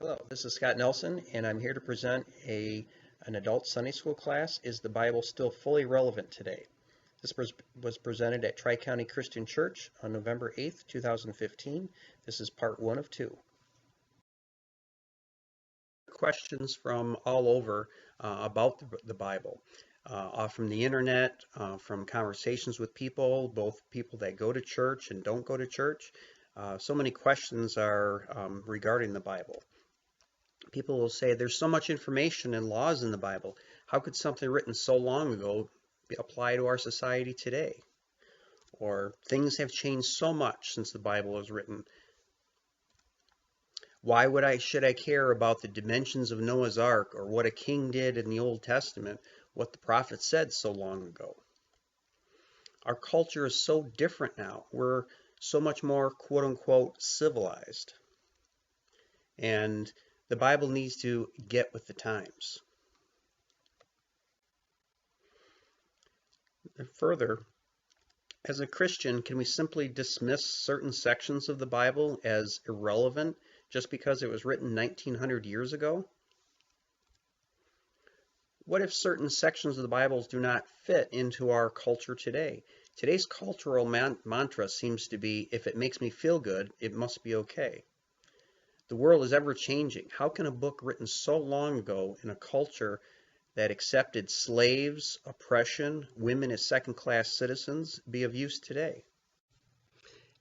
Hello, this is Scott Nelson, and I'm here to present an adult Sunday school class, Is the Bible Still Fully Relevant Today? This was presented at Tri-County Christian Church on November 8th, 2015. This is part one of two. Questions from all over about the Bible, from the internet, from conversations with people, both people that go to church and don't go to church. So many questions are regarding the Bible. People will say there's so much information and laws in the Bible. How could something written so long ago apply to our society today? Or things have changed so much since the Bible was written. Why should I care about the dimensions of Noah's Ark or what a king did in the Old Testament, what the prophet said so long ago? Our culture is so different now. We're so much more quote unquote civilized. And the Bible needs to get with the times. And further, as a Christian, can we simply dismiss certain sections of the Bible as irrelevant just because it was written 1900 years ago? What if certain sections of the Bible do not fit into our culture today? Today's cultural mantra seems to be, if it makes me feel good, it must be okay. The world is ever changing. How can a book written so long ago in a culture that accepted slaves, oppression, women as second-class citizens be of use today?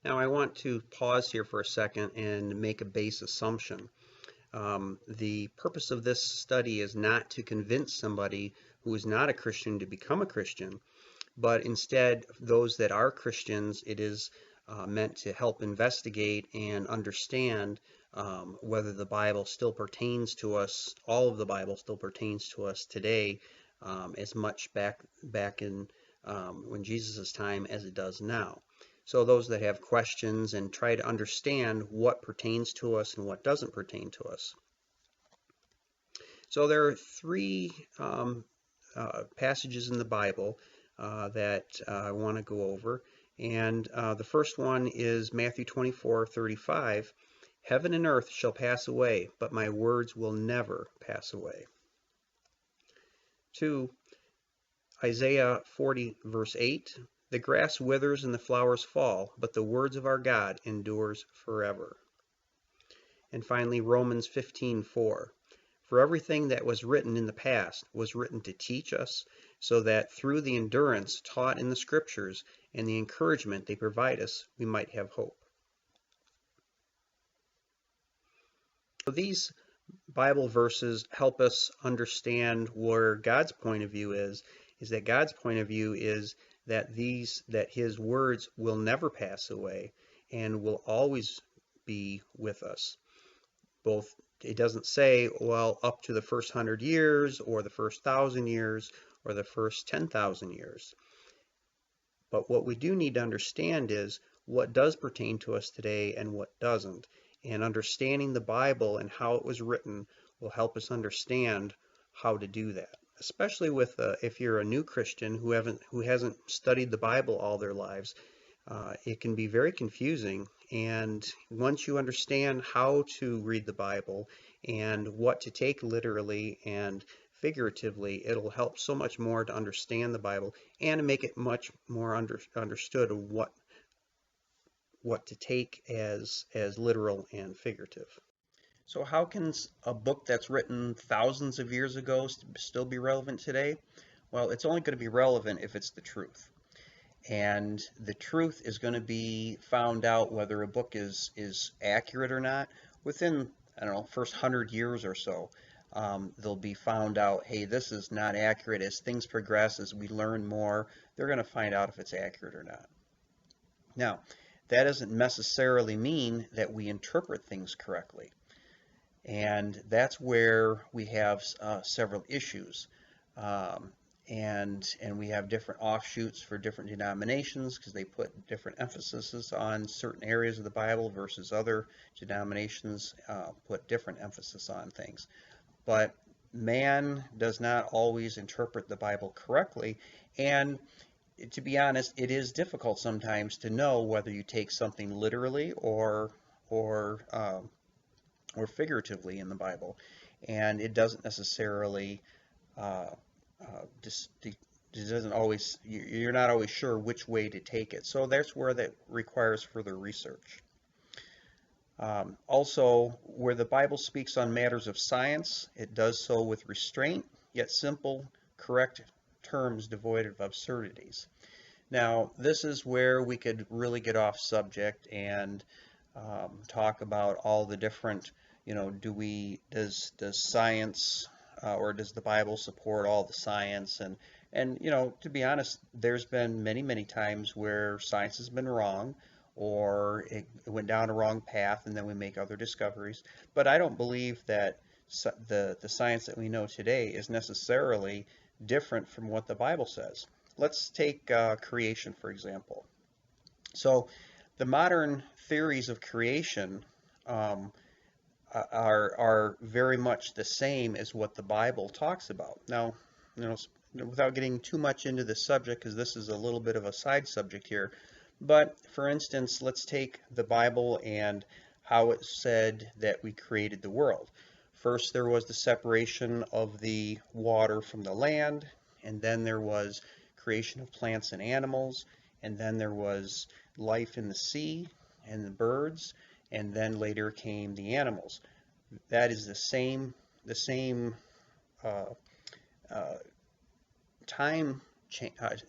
Now I want to pause here for a second and make a base assumption. The purpose of this study is not to convince somebody who is not a Christian to become a Christian, but instead those that are Christians, it is meant to help investigate and understand whether the Bible still pertains to us, all of the Bible still pertains to us today as much back in when Jesus' time as it does now. So those that have questions and try to understand what pertains to us and what doesn't pertain to us. So there are three passages in the Bible that I want to go over. And the first one is Matthew 24:35. Heaven and earth shall pass away, but my words will never pass away. 2, Isaiah 40 verse 8. The grass withers and the flowers fall, but the words of our God endures forever. And finally, Romans 15:4. For everything that was written in the past was written to teach us, so that through the endurance taught in the Scriptures and the encouragement they provide us, we might have hope. So these Bible verses help us understand where God's point of view is that God's point of view is that His words will never pass away and will always be with us. Both, it doesn't say, well, up to the first 100 years or the first 1,000 years or the first 10,000 years. But what we do need to understand is what does pertain to us today and what doesn't. And understanding the Bible and how it was written will help us understand how to do that. Especially with if you're a new Christian who hasn't studied the Bible all their lives, it can be very confusing. And once you understand how to read the Bible and what to take literally and figuratively, it'll help so much more to understand the Bible and make it much more understood of what to take as literal and figurative. So how can a book that's written thousands of years ago still be relevant today? Well, it's only going to be relevant if it's the truth. And the truth is going to be found out whether a book is accurate or not within, I don't know, first 100 years or so. They'll be found out, hey, this is not accurate. As things progress, as we learn more, they're going to find out if it's accurate or not. Now, that doesn't necessarily mean that we interpret things correctly. And that's where we have several issues. And we have different offshoots for different denominations because they put different emphases on certain areas of the Bible versus other denominations put different emphasis on things. But man does not always interpret the Bible correctly, and to be honest, it is difficult sometimes to know whether you take something literally or or figuratively in the Bible, and it doesn't necessarily uh, just it doesn't always you're not always sure which way to take it. So that's where that requires further research. Also, where the Bible speaks on matters of science, it does so with restraint, yet simple, correct terms devoid of absurdities. Now, this is where we could really get off subject and talk about all the different, does science or does the Bible support all the science? And to be honest, there's been many, many times where science has been wrong or it went down a wrong path, and then we make other discoveries. But I don't believe that the science that we know today is necessarily different from what the Bible says. Let's take creation, for example. So the modern theories of creation um, are very much the same as what the Bible talks about. Now, without getting too much into the subject, because this is a little bit of a side subject here, but for instance, let's take the Bible and how it said that we created the world. First, there was the separation of the water from the land, and then there was creation of plants and animals, and then there was life in the sea and the birds, and then later came the animals. That is the same uh, uh, time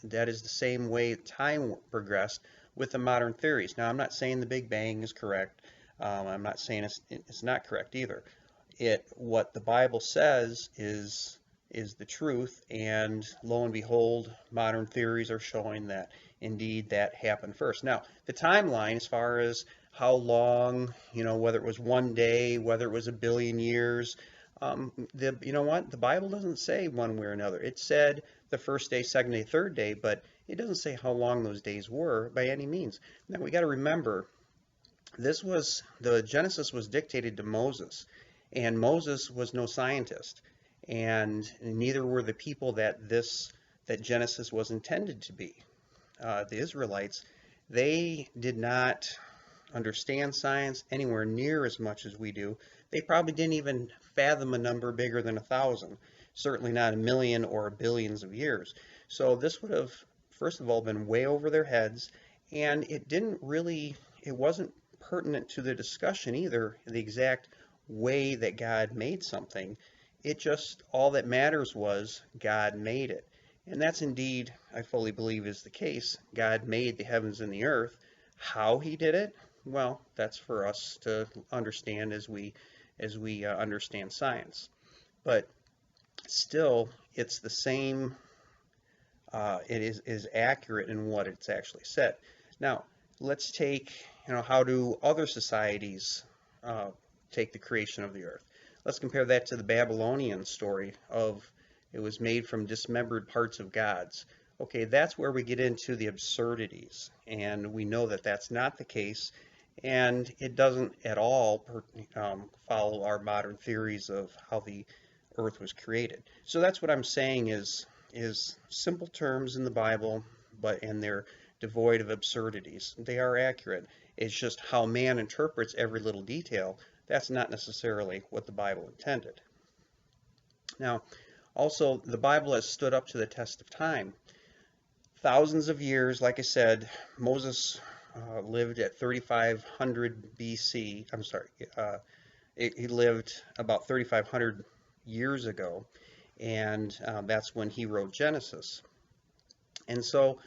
that is the same way time progressed with the modern theories. Now, I'm not saying the Big Bang is correct. I'm not saying it's not correct either. What the Bible says is the truth, and lo and behold, modern theories are showing that indeed that happened first. Now, the timeline, as far as how long, whether it was one day, whether it was a billion years, you know what? The Bible doesn't say one way or another. It said the first day, second day, third day, but it doesn't say how long those days were by any means. Now, we got to remember, the Genesis was dictated to Moses, and Moses was no scientist, and neither were the people that Genesis was intended to be. The Israelites, they did not understand science anywhere near as much as we do. They probably didn't even fathom a number bigger than 1,000, certainly not a million or billions of years. So this would have, first of all, been way over their heads, and it wasn't pertinent to the discussion either, the exact way that God made something. It just, all that matters was God made it. And that's indeed, I fully believe, is the case. God made the heavens and the earth. How he did it? Well, that's for us to understand as we understand science. But still, it's the same. It is accurate in what it's actually said. Now, let's take, how do other societies take the creation of the earth? Let's compare that to the Babylonian story of it was made from dismembered parts of gods. Okay, that's where we get into the absurdities, and we know that that's not the case, and it doesn't at all follow our modern theories of how the earth was created. So that's what I'm saying is simple terms in the Bible, and they're devoid of absurdities. They are accurate. It's just how man interprets every little detail. That's not necessarily what the Bible intended. Now, also, the Bible has stood up to the test of time. Thousands of years, like I said, Moses lived at 3500 BC. I'm sorry, he lived about 3500 years ago, and that's when he wrote Genesis. And so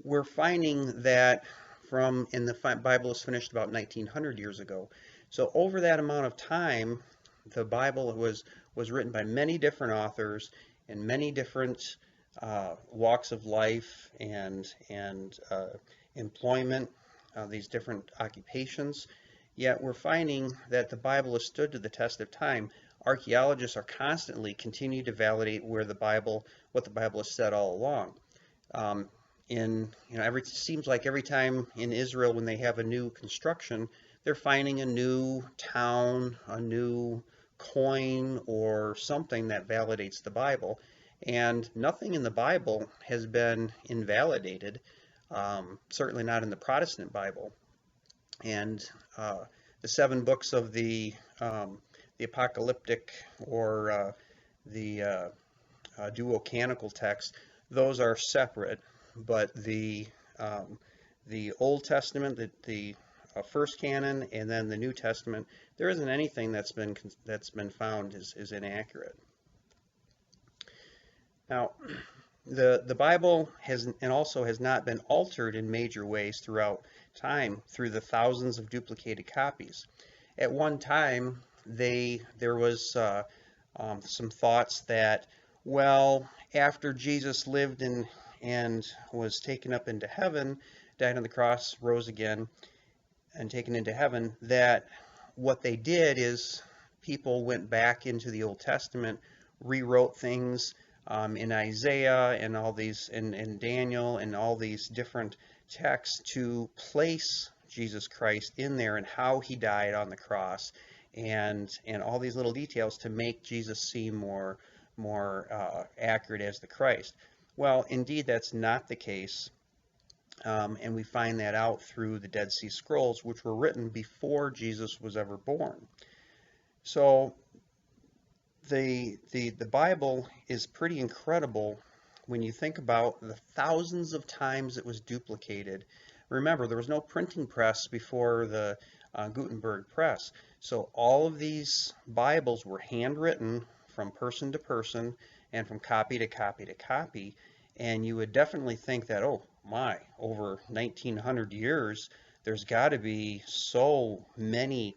we're finding that and the Bible is finished about 1900 years ago. So over that amount of time, the Bible was written by many different authors in many different walks of life and employment, these different occupations. Yet we're finding that the Bible has stood to the test of time. Archaeologists are constantly continuing to validate what the Bible has said all along. Seems like every time in Israel when they have a new construction, they're finding a new town, a new coin, or something that validates the Bible. And nothing in the Bible has been invalidated, certainly not in the Protestant Bible. And the 7 books of the apocalyptic or the duocanonical text, those are separate, but the Old Testament, the first canon, and then the New Testament, there isn't anything that's been found is inaccurate. Now, the Bible has and also has not been altered in major ways throughout time through the thousands of duplicated copies. At one time, there was some thoughts that, well, after Jesus lived and was taken up into heaven, died on the cross, rose again, and taken into heaven, that what they did is people went back into the Old Testament, rewrote things in Isaiah and all these, and Daniel and all these different texts to place Jesus Christ in there and how he died on the cross, and all these little details to make Jesus seem more accurate as the Christ. Well, indeed, that's not the case. And we find that out through the Dead Sea Scrolls, which were written before Jesus was ever born. So the Bible is pretty incredible when you think about the thousands of times it was duplicated. Remember, there was no printing press before the Gutenberg press. So all of these Bibles were handwritten from person to person and from copy to copy to copy. And you would definitely think that, oh my, over 1900 years, there's got to be so many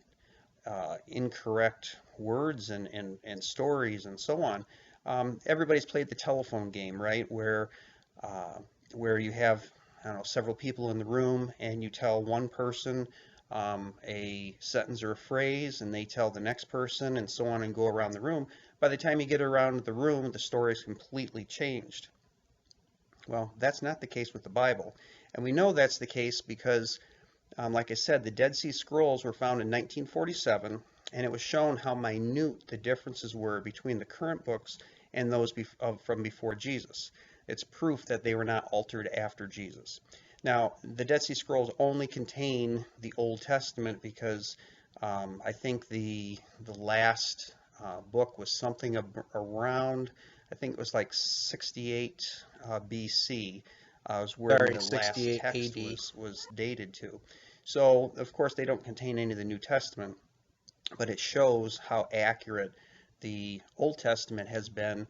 incorrect words and stories and so on. Everybody's played the telephone game, right? Where you have, I don't know, several people in the room, and you tell one person a sentence or a phrase, and they tell the next person, and so on, and go around the room. By the time you get around the room, the story is completely changed. Well, that's not the case with the Bible. And we know that's the case because, like I said, the Dead Sea Scrolls were found in 1947, and it was shown how minute the differences were between the current books and those from before Jesus. It's proof that they were not altered after Jesus. Now, the Dead Sea Scrolls only contain the Old Testament because I think the last book was something around, I think it was like 68 BC was where the last text was dated to. So, of course, they don't contain any of the New Testament, but it shows how accurate the Old Testament has been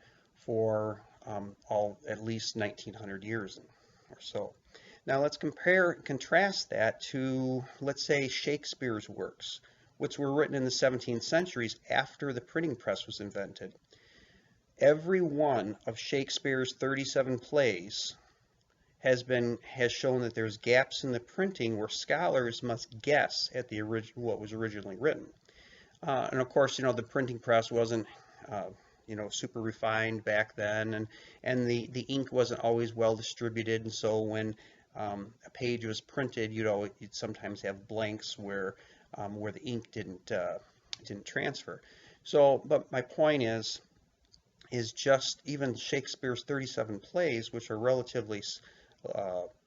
for at least 1900 years or so. Now let's contrast that to, let's say, Shakespeare's works, which were written in the 17th centuries after the printing press was invented. Every one of Shakespeare's 37 plays has shown that there's gaps in the printing where scholars must guess at what was originally written. And of course, the printing press wasn't super refined back then, and the ink wasn't always well distributed, and so when a page was printed, you'd sometimes have blanks where the ink didn't transfer. So, but my point is just even Shakespeare's 37 plays, which are relatively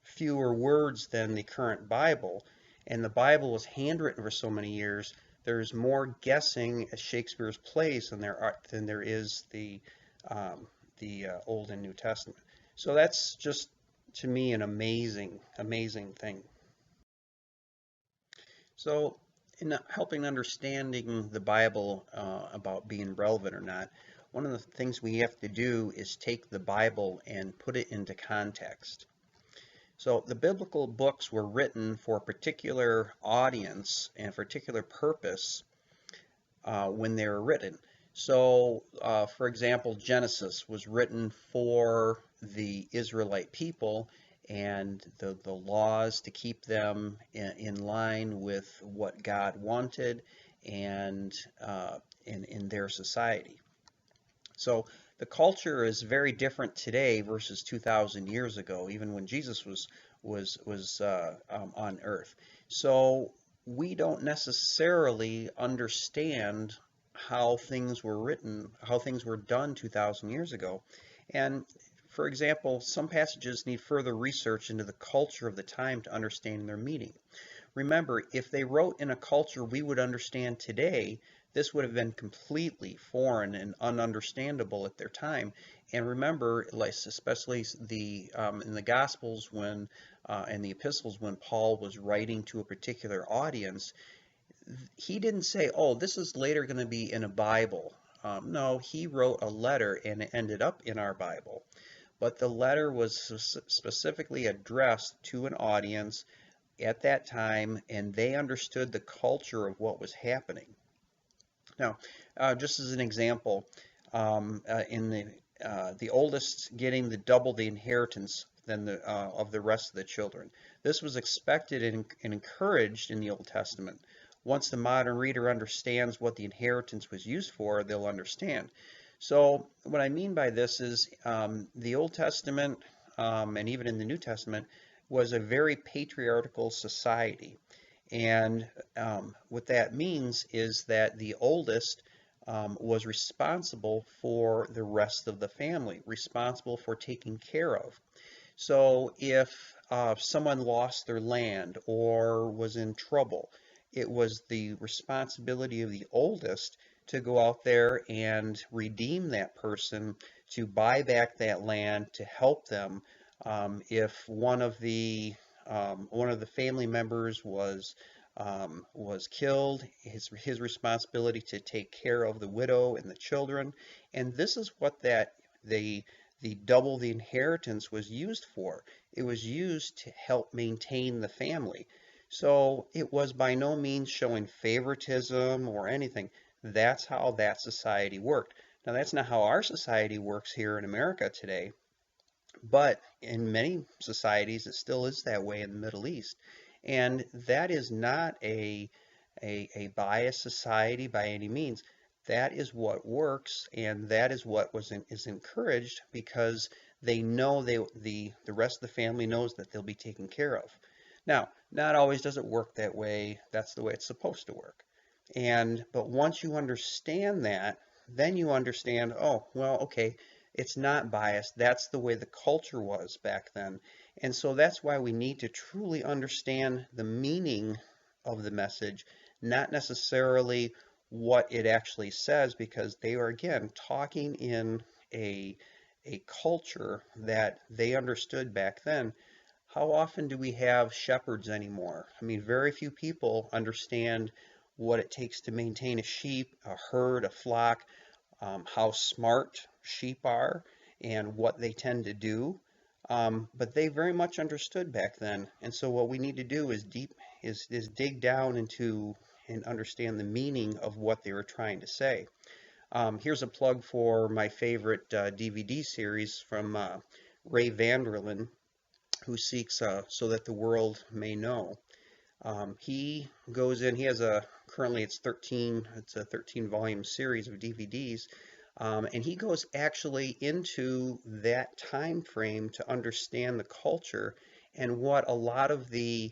fewer words than the current Bible, and the Bible was handwritten for so many years, there's more guessing at Shakespeare's plays than there is the Old and New Testament. So that's just, to me, an amazing thing. So in helping understanding the Bible about being relevant or not, one of the things we have to do is take the Bible and put it into context. So the biblical books were written for a particular audience and a particular purpose when they were written. So, for example, Genesis was written for the Israelite people and the laws to keep them in line with what God wanted and in their society. So the culture is very different today versus 2,000 years ago, even when Jesus was on earth. So we don't necessarily understand how things were written, how things were done 2,000 years ago. And for example, some passages need further research into the culture of the time to understand their meaning. remember, if they wrote in a culture we would understand today, this would have been completely foreign and ununderstandable at their time. And remember, like especially the in the Gospels when and the epistles when Paul was writing to a particular audience, he didn't say, "Oh, this is later going to be in a Bible." No, he wrote a letter and it ended up in our Bible. But the letter was specifically addressed to an audience at that time, and they understood the culture of what was happening. Now, just as an example, in the oldest getting the double the inheritance than the of the rest of the children. This was expected and encouraged in the Old Testament. Once the modern reader understands what the inheritance was used for, they'll understand. So what I mean by this is the Old Testament and even in the New Testament was a very patriarchal society. And what that means is that the oldest was responsible for the rest of the family, responsible for taking care of. So if someone lost their land or was in trouble, it was the responsibility of the oldest to go out there and redeem that person, to buy back that land, to help them. If one of the family members was killed, his responsibility to take care of the widow and the children. And this is what the double the inheritance was used for. It was used to help maintain the family. So it was by no means showing favoritism or anything. That's how that society worked. Now, that's not how our society works here in America today, but in many societies, it still is that way in the Middle East. And that is not a biased society by any means. That is what works, and that is what is encouraged because they know the rest of the family knows that they'll be taken care of. Now, not always does it work that way. That's the way it's supposed to work. But once you understand that, then you understand, oh, well, okay, it's not biased. That's the way the culture was back then. And so that's why we need to truly understand the meaning of the message, not necessarily what it actually says, because they are, again, talking in a culture that they understood back then. How often do we have shepherds anymore? I mean, very few people understand what it takes to maintain a sheep, a herd, a flock, how smart sheep are and what they tend to do. But they very much understood back then. And so what we need to do is dig down into and understand the meaning of what they were trying to say. Here's a plug for my favorite DVD series from Ray Vanderlyn, who seeks so that the world may know. He goes in, he has currently it's a 13 volume series of DVDs, and he goes actually into that time frame to understand the culture and what a lot of the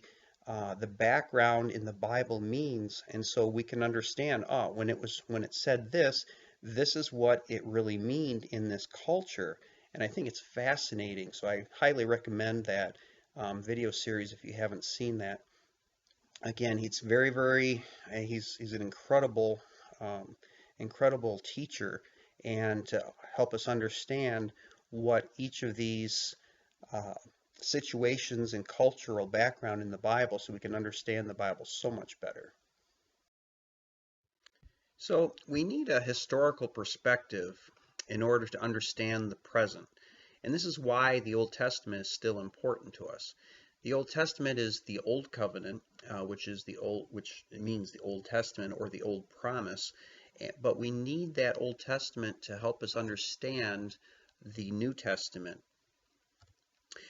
background in the Bible means, and so we can understand, oh, when it said this, this is what it really meaned in this culture. And I think it's fascinating, so I highly recommend that video series if you haven't seen that. Again, he's an incredible teacher, and to help us understand what each of these uh, situations and cultural background in the Bible, so we can understand the Bible so much better. So we need a historical perspective in order to understand the present. And this is why the Old Testament is still important to us. The Old Testament is the Old Covenant, which means the Old Testament or the Old Promise. But we need that Old Testament to help us understand the New Testament.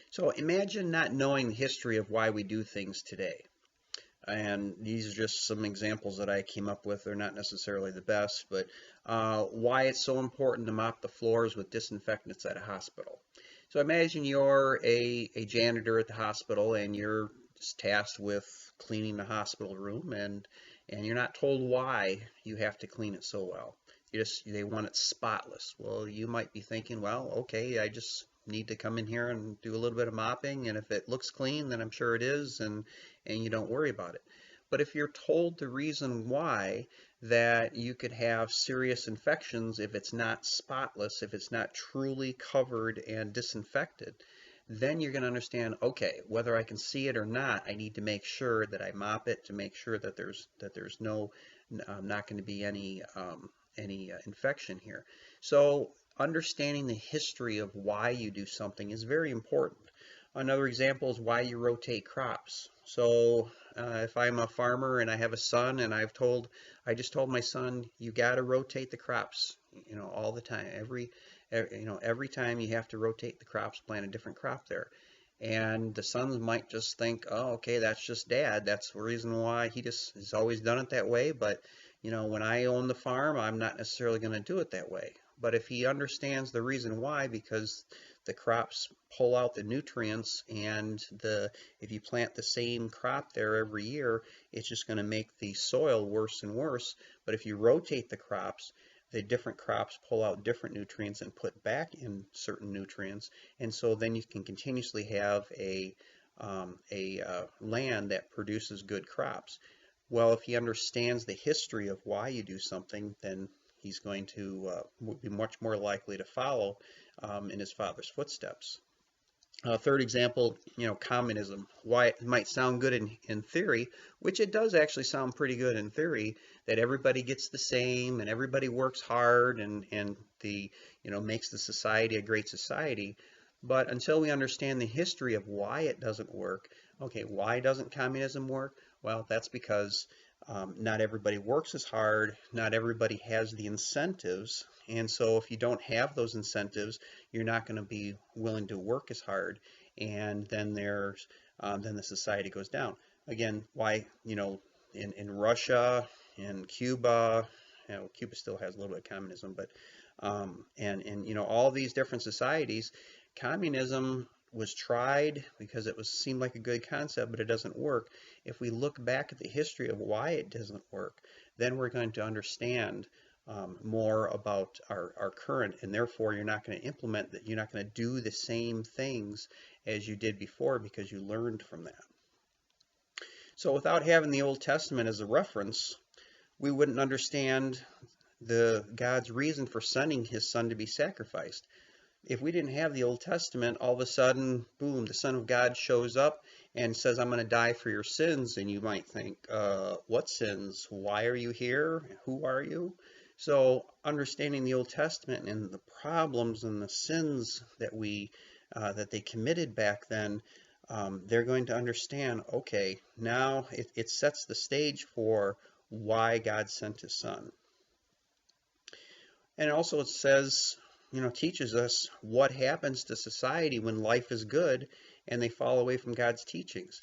So imagine not knowing the history of why we do things today. And these are just some examples that I came up with. They're not necessarily the best, but why it's so important to mop the floors with disinfectants at a hospital. So imagine you're a janitor at the hospital and you're just tasked with cleaning the hospital room, and you're not told why you have to clean it so well. They want it spotless. Well, you might be thinking, well, okay, I just need to come in here and do a little bit of mopping, and if it looks clean, then I'm sure it is, and you don't worry about it. But if you're told the reason why, that you could have serious infections if it's not spotless, if it's not truly covered and disinfected, then you're going to understand, okay, whether I can see it or not, I need to make sure that I mop it to make sure that there's no not going to be any infection here. So understanding the history of why you do something is very important. Another example is why you rotate crops. So if I'm a farmer and I have a son and I just told my son, you got to rotate the crops, all the time. Every time you have to rotate the crops, plant a different crop there. And the sons might just think, oh, okay, that's just dad. That's the reason why he's always done it that way. But, when I own the farm, I'm not necessarily going to do it that way. But if he understands the reason why, because the crops pull out the nutrients, and if you plant the same crop there every year, it's just going to make the soil worse and worse. But if you rotate the crops, the different crops pull out different nutrients and put back in certain nutrients, and so then you can continuously have a land that produces good crops. Well, if he understands the history of why you do something, then he's going to be much more likely to follow in his father's footsteps. Third example, communism. Why it might sound good in theory, which it does actually sound pretty good in theory, that everybody gets the same and everybody works hard and makes the society a great society. But until we understand the history of why it doesn't work, okay, why doesn't communism work? Well, that's because not everybody works as hard, not everybody has the incentives, and so if you don't have those incentives, you're not going to be willing to work as hard, and then then the society goes down. Again, why, in Russia, in Cuba, Cuba still has a little bit of communism, but and all these different societies, communism was tried because seemed like a good concept, but it doesn't work. If we look back at the history of why it doesn't work, then we're going to understand more about our current, and therefore you're not going to implement that. You're not going to do the same things as you did before because you learned from that. So without having the Old Testament as a reference, we wouldn't understand God's reason for sending his son to be sacrificed. If we didn't have the Old Testament, all of a sudden, boom, the Son of God shows up and says, I'm going to die for your sins. And you might think, what sins? Why are you here? Who are you? So understanding the Old Testament and the problems and the sins that they committed back then, they're going to understand, okay, now it sets the stage for why God sent his son. And also it says, teaches us what happens to society when life is good and they fall away from God's teachings.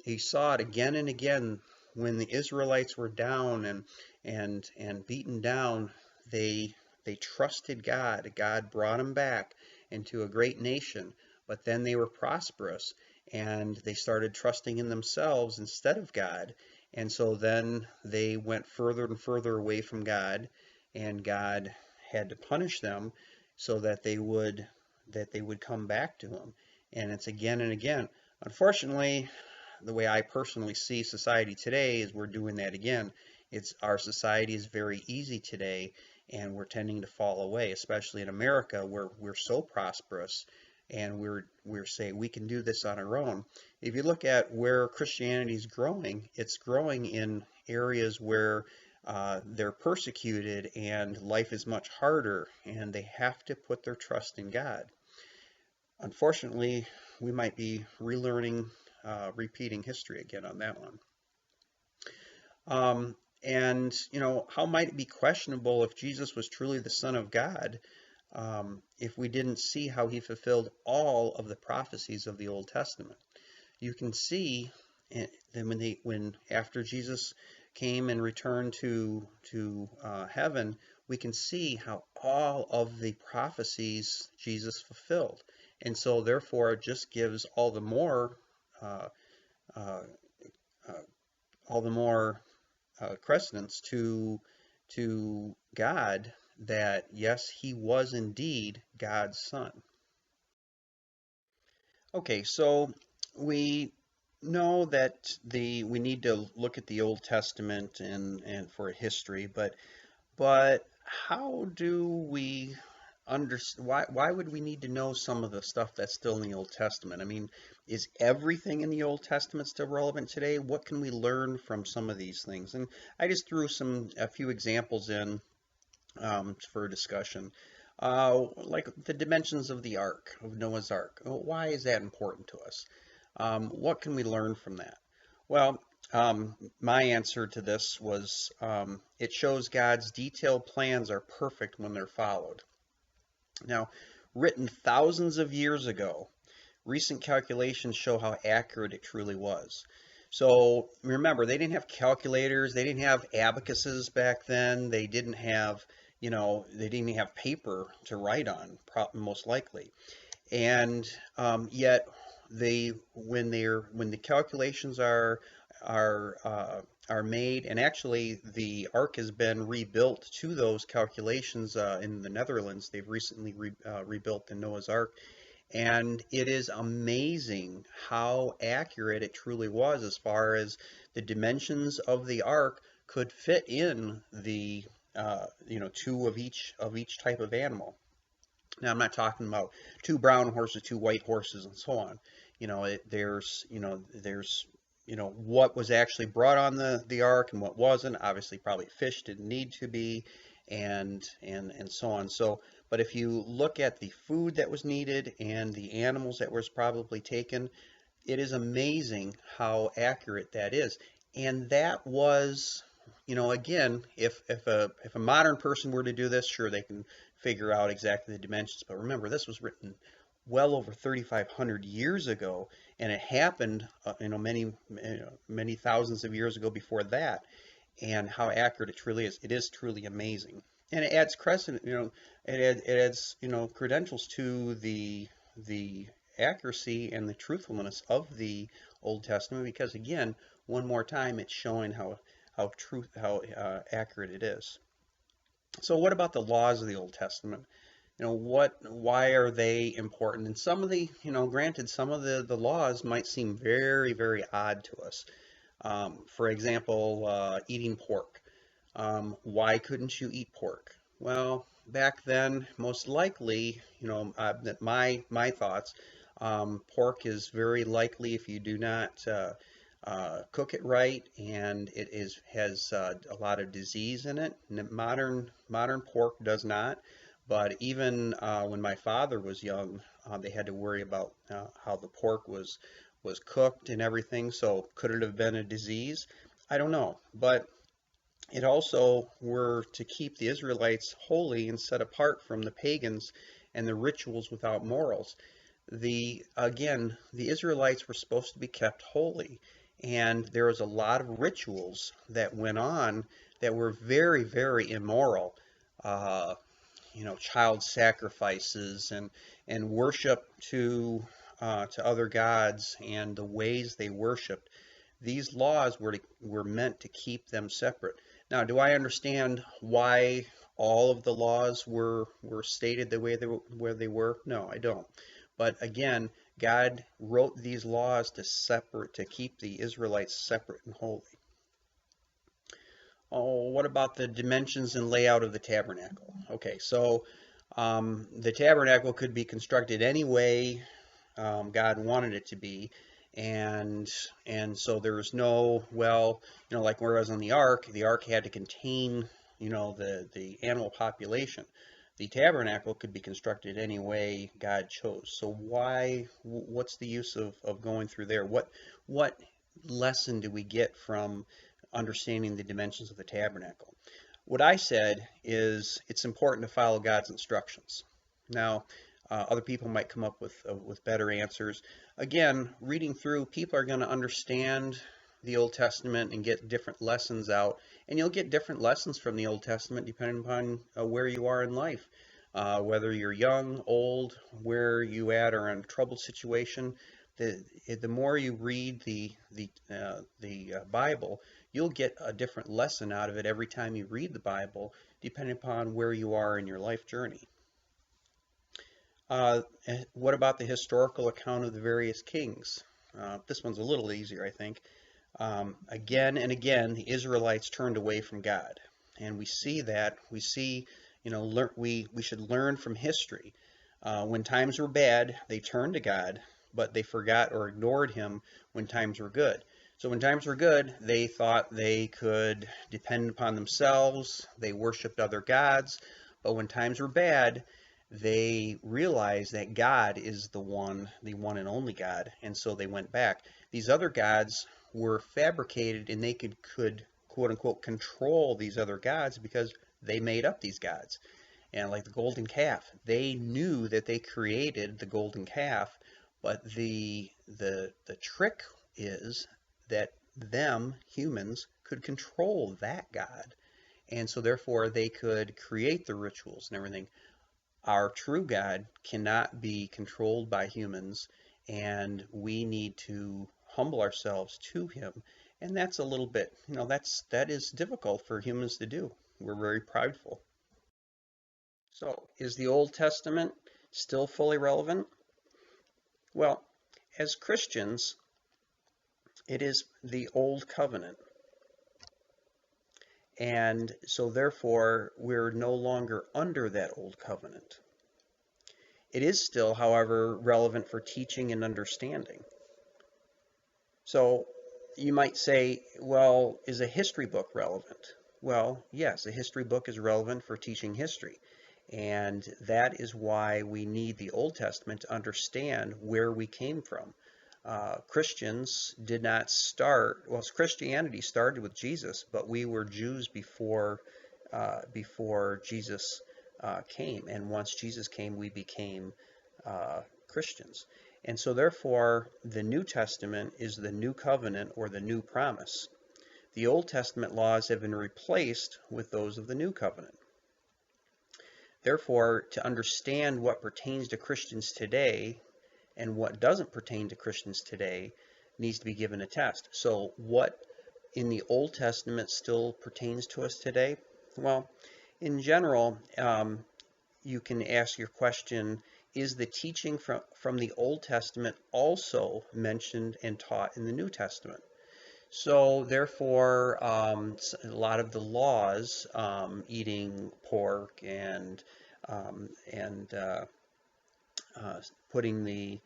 He saw it again and again when the Israelites were down and beaten down. They trusted God. God brought them back into a great nation, but then they were prosperous and they started trusting in themselves instead of God. And so then they went further and further away from God, and God had to punish them so that they would come back to him. And it's again and again. Unfortunately, the way I personally see society today is we're doing that again. Our society is very easy today, and we're tending to fall away, especially in America where we're so prosperous and we're saying we can do this on our own. If you look at where Christianity is growing, it's growing in areas where they're persecuted and life is much harder, and they have to put their trust in God. Unfortunately, we might be relearning, repeating history again on that one. And, how might it be questionable if Jesus was truly the Son of God if we didn't see how he fulfilled all of the prophecies of the Old Testament? You can see when after Jesus came and returned to heaven, we can see how all of the prophecies Jesus fulfilled, and so therefore it just gives all the more uh, uh, credence to God that yes, he was indeed God's son. Okay, so we know that we need to look at the Old Testament and for history, but how do we understand why would we need to know some of the stuff that's still in the Old Testament? I mean, is everything in the Old Testament still relevant today? What can we learn from some of these things? And I just threw a few examples in for discussion. Like the dimensions of the ark, of Noah's Ark. Why is that important to us? What can we learn from that? Well, my answer to this was it shows God's detailed plans are perfect when they're followed. Now, written thousands of years ago, recent calculations show how accurate it truly was. So remember, they didn't have calculators, they didn't have abacuses back then, they didn't have, they didn't even have paper to write on, most likely. And yet, when the calculations are are made, and actually the ark has been rebuilt to those calculations in the Netherlands. They've recently rebuilt the Noah's Ark, and it is amazing how accurate it truly was as far as the dimensions of the ark could fit in the two of each type of animal. Now, I'm not talking about two brown horses, two white horses, and so on. What was actually brought on the ark and what wasn't. Obviously, probably fish didn't need to be, and so on. So, but if you look at the food that was needed and the animals that was probably taken, it is amazing how accurate that is. And that was, again, if a modern person were to do this, sure, they can figure out exactly the dimensions. But remember, this was written well over 3,500 years ago, and it happened, many thousands of years ago before that. And how accurate it truly is. It is truly amazing, and it adds credit. It adds credentials to the accuracy and the truthfulness of the Old Testament, because again, one more time, it's showing how accurate it is. So what about the laws of the Old Testament? Why are they important? And some of granted, some of the laws might seem very, very odd to us. For example, eating pork. Why couldn't you eat pork? Well, back then, most likely, my thoughts, pork is very likely if you do not cook it right, and has a lot of disease in it. Modern pork does not. But even when my father was young, they had to worry about how the pork was cooked and everything. So could it have been a disease? I don't know. But it also were to keep the Israelites holy and set apart from the pagans and the rituals without morals. The Israelites were supposed to be kept holy, and there was a lot of rituals that went on that were very, very immoral. Uh, Child sacrifices and worship to other gods and the ways they worshipped. These laws were meant to keep them separate. Now, do I understand why all of the laws were stated the way where they were? No, I don't. But again, God wrote these laws to keep the Israelites separate and holy. Oh, what about the dimensions and layout of the tabernacle? Okay, so the tabernacle could be constructed any way God wanted it to be, and so there was no, like whereas on the ark had to contain the animal population. The tabernacle could be constructed any way God chose. So what's the use of going through there? What lesson do we get from understanding the dimensions of the tabernacle? What I said is it's important to follow God's instructions. Now, other people might come up with better answers. Again, reading through, people are going to understand the Old Testament and get different lessons out, and you'll get different lessons from the Old Testament depending upon where you are in life. Whether you're young, old, where you at, or in a troubled situation, the more you read the Bible, you'll get a different lesson out of it every time you read the Bible, depending upon where you are in your life journey. What about the historical account of the various kings? This one's a little easier, I think. Again and again, the Israelites turned away from God. And we see that. We see, we should learn from history. When times were bad, they turned to God, but they forgot or ignored Him when times were good. So when times were good, they thought they could depend upon themselves. They worshiped other gods. But when times were bad, they realized that God is the one and only God, and so they went back. These other gods were fabricated, and they could quote unquote control these other gods because they made up these gods. And like the golden calf, they knew that they created the golden calf, but the trick is that them humans could control that god, and so therefore they could create the rituals and everything. Our true God cannot be controlled by humans, and we need to humble ourselves to Him. And that's a little bit, that is difficult for humans to do. We're very prideful. So, is the Old Testament still fully relevant? Well, as Christians, it is the Old Covenant. And so, therefore, we're no longer under that Old Covenant. It is still, however, relevant for teaching and understanding. So you might say, well, is a history book relevant? Well, yes, a history book is relevant for teaching history. And that is why we need the Old Testament to understand where we came from. Christians did not start, well, Christianity started with Jesus, but we were Jews before Jesus came. And once Jesus came, we became Christians. And so therefore, the New Testament is the new covenant or the new promise. The Old Testament laws have been replaced with those of the new covenant. Therefore, to understand what pertains to Christians today and what doesn't pertain to Christians today needs to be given a test. So what in the Old Testament still pertains to us today? Well, in general, you can ask your question, is the teaching from the Old Testament also mentioned and taught in the New Testament? So therefore, a lot of the laws, eating pork and putting the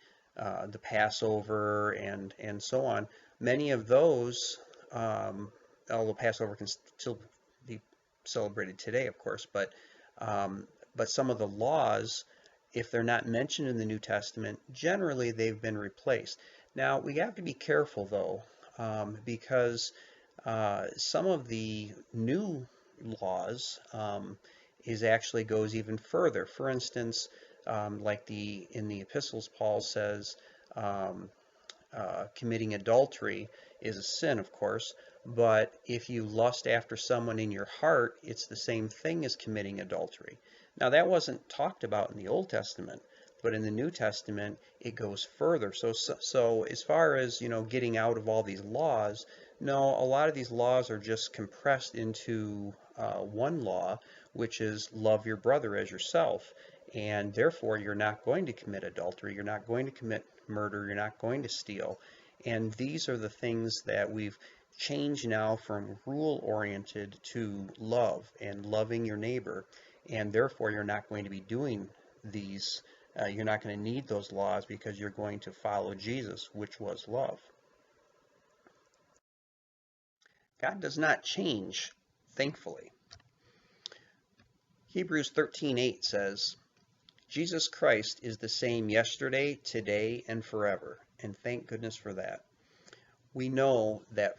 Passover and so on, many of those, although Passover can still be celebrated today, of course, but some of the laws, if they're not mentioned in the New Testament, generally they've been replaced. Now, we have to be careful, though, because some of the new laws actually goes even further. For instance, like in the epistles, Paul says committing adultery is a sin, of course, but if you lust after someone in your heart, it's the same thing as committing adultery. Now, that wasn't talked about in the Old Testament, but in the New Testament, it goes further. So as far as, getting out of all these laws, no, a lot of these laws are just compressed into one law, which is love your brother as yourself. And therefore, you're not going to commit adultery, you're not going to commit murder, you're not going to steal. And these are the things that we've changed now from rule-oriented to love and loving your neighbor. And therefore, you're not going to be doing these, you're not going to need those laws because you're going to follow Jesus, which was love. God does not change, thankfully. Hebrews 13:8 says, Jesus Christ is the same yesterday, today, and forever. And thank goodness for that. We know that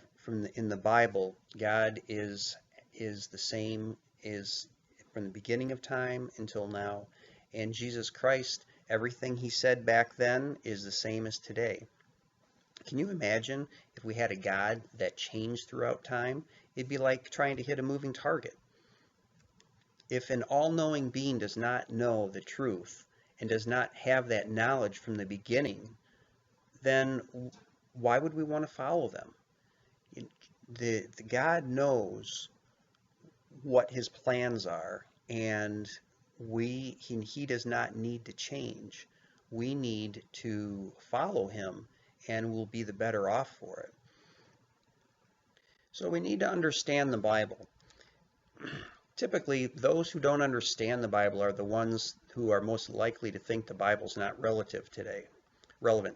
in the Bible, God is the same as from the beginning of time until now. And Jesus Christ, everything He said back then is the same as today. Can you imagine if we had a God that changed throughout time? It'd be like trying to hit a moving target. If an all-knowing being does not know the truth and does not have that knowledge from the beginning, then why would we want to follow them? The God knows what His plans are, and he does not need to change. We need to follow him, and we'll be the better off for it. So we need to understand the Bible. Typically, those who don't understand the Bible are the ones who are most likely to think the Bible's not relevant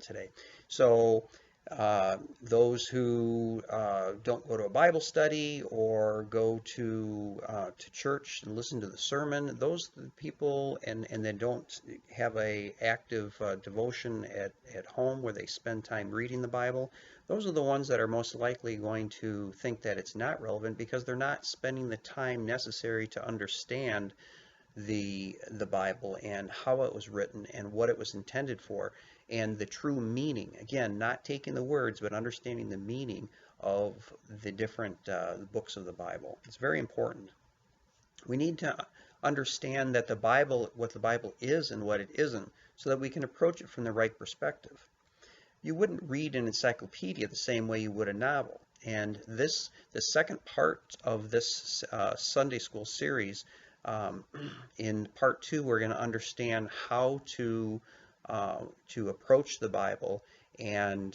today. So those who don't go to a Bible study or go to church and listen to the sermon, those are the people, and they don't have a active devotion at home where they spend time reading the Bible, those are the ones that are most likely going to think that it's not relevant because they're not spending the time necessary to understand the Bible and how it was written and what it was intended for and the true meaning. Again, not taking the words, but understanding the meaning of the different books of the Bible. It's very important. We need to understand that the Bible, what the Bible is and what it isn't, so that we can approach it from the right perspective. You wouldn't read an encyclopedia the same way you would a novel. And the second part of this Sunday school series, in part 2, we're going to understand how to approach the Bible, and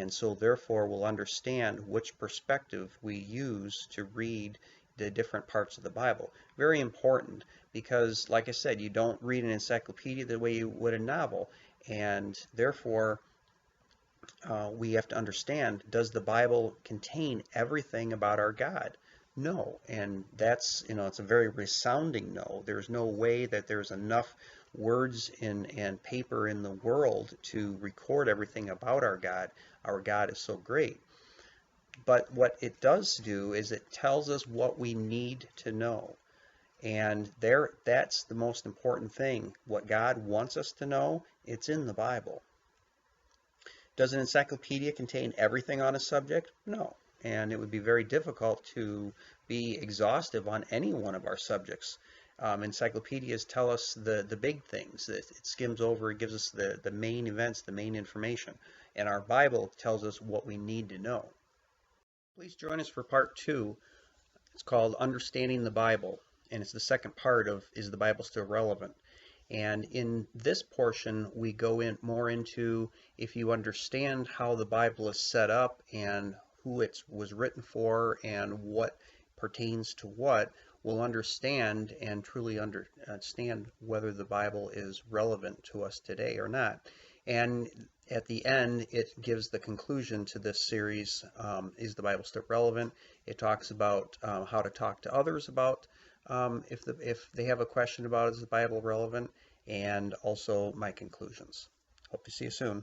so therefore we'll understand which perspective we use to read the different parts of the Bible. Very important, because like I said, you don't read an encyclopedia the way you would a novel, and therefore we have to understand, does the Bible contain everything about our God? No, and that's, it's a very resounding no. There's no way that there's enough words and paper in the world to record everything about our God. Our God is so great. But what it does do is it tells us what we need to know. And that's the most important thing. What God wants us to know, it's in the Bible. Does an encyclopedia contain everything on a subject? No. And it would be very difficult to be exhaustive on any one of our subjects. Encyclopedias tell us the big things. It skims over, it gives us the main events, the main information. And our Bible tells us what we need to know. Please join us for part 2. It's called Understanding the Bible. And it's the second part of Is the Bible Still Relevant? And in this portion, we go in more into, if you understand how the Bible is set up and who it was written for and what pertains to what, we'll understand and truly understand whether the Bible is relevant to us today or not. And at the end, it gives the conclusion to this series, Is the Bible Still Relevant? It talks about how to talk to others about if they have a question about is the Bible relevant, and also my conclusions. Hope to see you soon.